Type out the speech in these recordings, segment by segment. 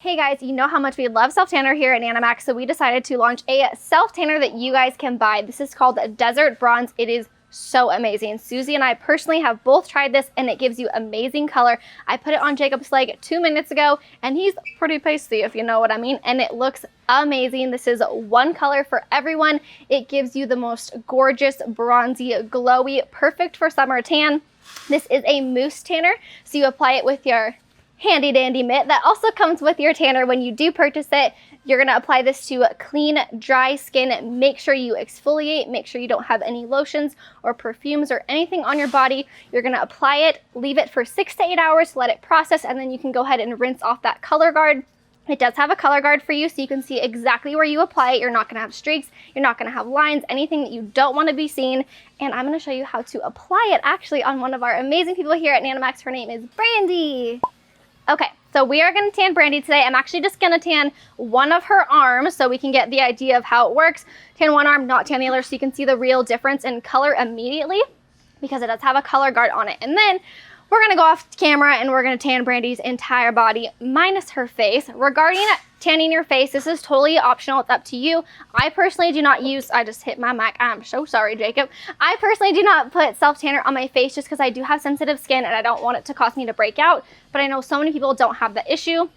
Hey guys, you know how much we love self-tanner here at Nanomax, so we decided to launch a self-tanner that you guys can buy. This is called Desert Bronze. It is so amazing. Susie and I personally have both tried this and it gives you amazing color. I put it on Jacob's leg 2 minutes ago and he's pretty pasty, if you know what I mean, and it looks amazing. This is one color for everyone. It gives you the most gorgeous, bronzy, glowy, perfect for summer tan. This is a mousse tanner, so you apply it with your handy dandy mitt that also comes with your tanner when you do purchase it. You're gonna apply this to clean, dry skin. Make sure you exfoliate, make sure you don't have any lotions or perfumes or anything on your body. You're gonna apply it, leave it for 6 to 8 hours to let it process, and then you can go ahead and rinse off that color guard. It does have a color guard for you so you can see exactly where you apply it. You're not gonna have streaks, you're not gonna have lines, anything that you don't wanna be seen. And I'm gonna show you how to apply it actually on one of our amazing people here at Nanomax. Her name is Brandy. Okay, so we are gonna tan Brandy today. I'm actually just gonna tan one of her arms so we can get the idea of how it works. Tan one arm, not tan the other, so you can see the real difference in color immediately because it does have a color guard on it. And then we're gonna go off camera and we're gonna tan Brandy's entire body minus her face. Regarding tanning your face, this is totally optional, it's up to you. I personally do not use, I just hit my mic, I'm so sorry, Jacob. I personally do not put self-tanner on my face just because I do have sensitive skin and I don't want it to cause me to break out, but I know so many people don't have the issue.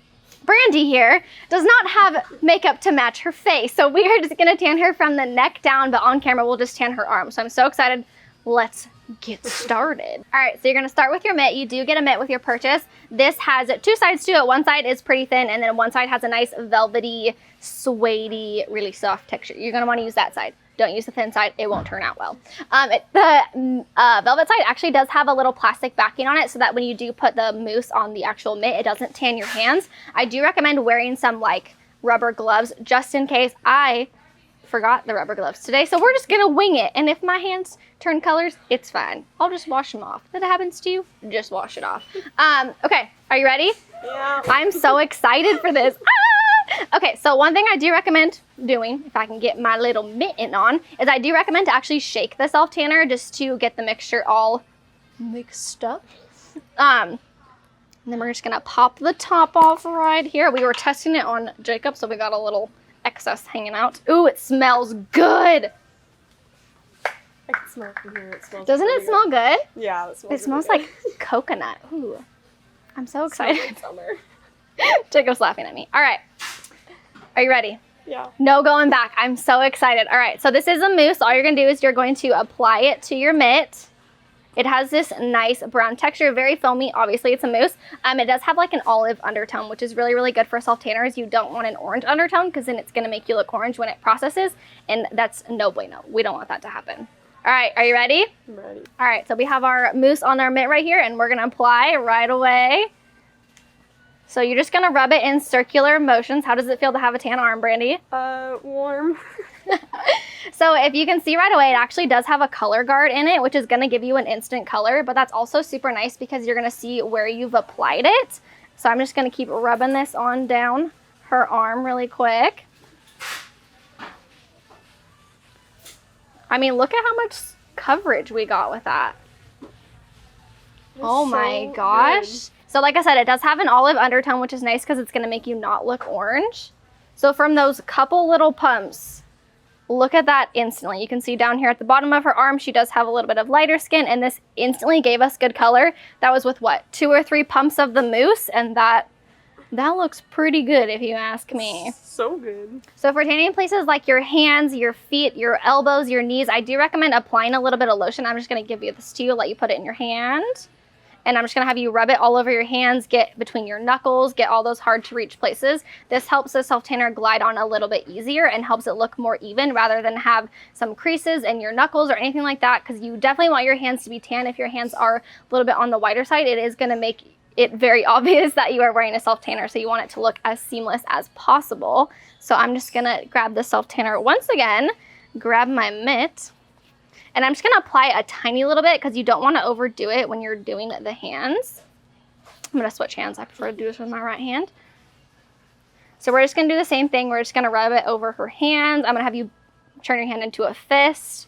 Brandy here does not have makeup to match her face, so we are just gonna tan her from the neck down, but on camera we'll just tan her arm. So I'm so excited. Let's get started. All right, so you're gonna start with your mitt. You do get a mitt with your purchase. This has two sides to it. One side is pretty thin and then one side has a nice velvety, suede-y, really soft texture. You're gonna wanna use that side. Don't use the thin side, it won't turn out well. The velvet side actually does have a little plastic backing on it so that when you do put the mousse on the actual mitt, it doesn't tan your hands. I do recommend wearing some like rubber gloves just in case. I forgot the rubber gloves today, so we're just gonna wing it, and if my hands turn colors, it's fine. I'll just wash them off. If that happens to you, just wash it off. Okay, are you ready? Yeah. I'm so excited for this. Ah! Okay, so one thing I do recommend doing, if I can get my little mitten on, is I do recommend to actually shake the self-tanner just to get the mixture all mixed up. And then we're just gonna pop the top off right here. We were testing it on Jacob, so we got a little excess hanging out. Ooh, it smells good. I can smell it from here. It smells Doesn't it smell good? Yeah, It smells like coconut. Ooh, I'm so excited. Summer. Jacob's laughing at me. All right, are you ready? Yeah. No going back. I'm so excited. All right, so this is a mousse. All you're gonna do is you're going to apply it to your mitt. It has this nice brown texture, very foamy. Obviously, it's a mousse. It does have like an olive undertone, which is really, really good for self-tanners. You don't want an orange undertone because then it's gonna make you look orange when it processes, and that's no bueno. We don't want that to happen. All right, are you ready? I'm ready. All right, so we have our mousse on our mitt right here, and we're gonna apply right away. So you're just gonna rub it in circular motions. How does it feel to have a tan arm, Brandy? Warm. So if you can see right away, it actually does have a color guard in it, which is gonna give you an instant color, but that's also super nice because you're gonna see where you've applied it. So I'm just gonna keep rubbing this on down her arm really quick. I mean, look at how much coverage we got with that. Oh my gosh. Good. So like I said, it does have an olive undertone, which is nice because it's gonna make you not look orange. So from those couple little pumps, look at that instantly. You can see down here at the bottom of her arm, she does have a little bit of lighter skin, and this instantly gave us good color. That was with what, 2 or 3 pumps of the mousse, and that looks pretty good if you ask me. So good. So for tanning places like your hands, your feet, your elbows, your knees, I do recommend applying a little bit of lotion. I'm just gonna give you this to you, let you put it in your hand. And I'm just gonna have you rub it all over your hands, get between your knuckles, get all those hard to reach places. This helps the self-tanner glide on a little bit easier and helps it look more even rather than have some creases in your knuckles or anything like that, because you definitely want your hands to be tan. If your hands are a little bit on the whiter side, it is gonna make it very obvious that you are wearing a self-tanner, so you want it to look as seamless as possible. So I'm just gonna grab the self-tanner once again, grab my mitt, and I'm just gonna apply a tiny little bit because you don't wanna overdo it when you're doing the hands. I'm gonna switch hands. I prefer to do this with my right hand. So we're just gonna do the same thing. We're just gonna rub it over her hands. I'm gonna have you turn your hand into a fist.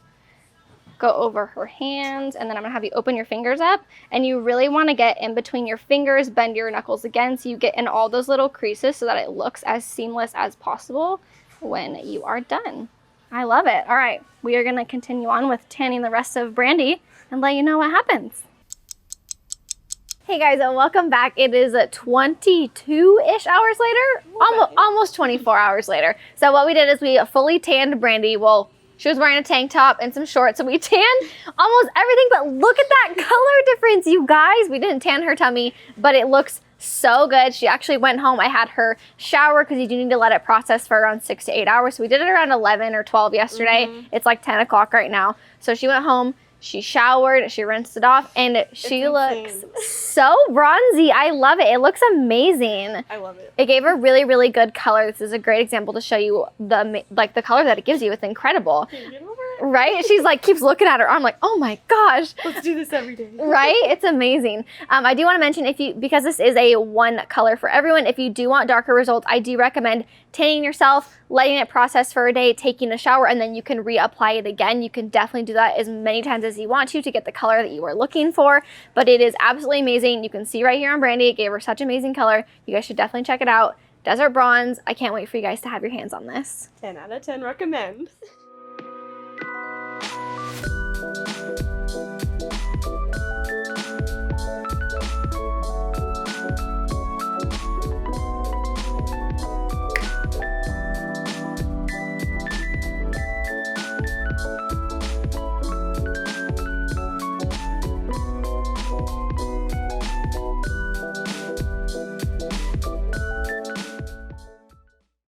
go over her hands, and then I'm gonna have you open your fingers up, and you really wanna get in between your fingers, bend your knuckles again so you get in all those little creases so that it looks as seamless as possible when you are done. I love it. All right, we are gonna continue on with tanning the rest of Brandy and let you know what happens. Hey guys, and welcome back. It is 22-ish hours later, almost 24 hours later. So what we did is we fully tanned Brandy. Well, she was wearing a tank top and some shorts, so we tanned almost everything, but look at that color difference, you guys. We didn't tan her tummy, but it looks so good. She actually went home. I had her shower because you do need to let it process for around 6 to 8 hours. So we did it around 11 or 12 yesterday. It's like 10 o'clock right now. So she went home. She showered, she rinsed it off, and she looks so bronzy. I love it. It looks amazing. I love it. It gave her really, really good color. This is a great example to show you the color that it gives you. It's incredible. Can you get over it? Right? She's like, keeps looking at her arm like, oh my gosh. Let's do this every day. Right? It's amazing. I do want to mention, because this is a one color for everyone, if you do want darker results, I do recommend tanning yourself, letting it process for a day, taking a shower, and then you can reapply it again. You can definitely do that as many times as you want to get the color that you are looking for, but it is absolutely amazing. You can see right here on Brandy, it gave her such amazing color. You guys should definitely check it out. Desert Bronze. I can't wait for you guys to have your hands on this. 10 out of 10 recommend.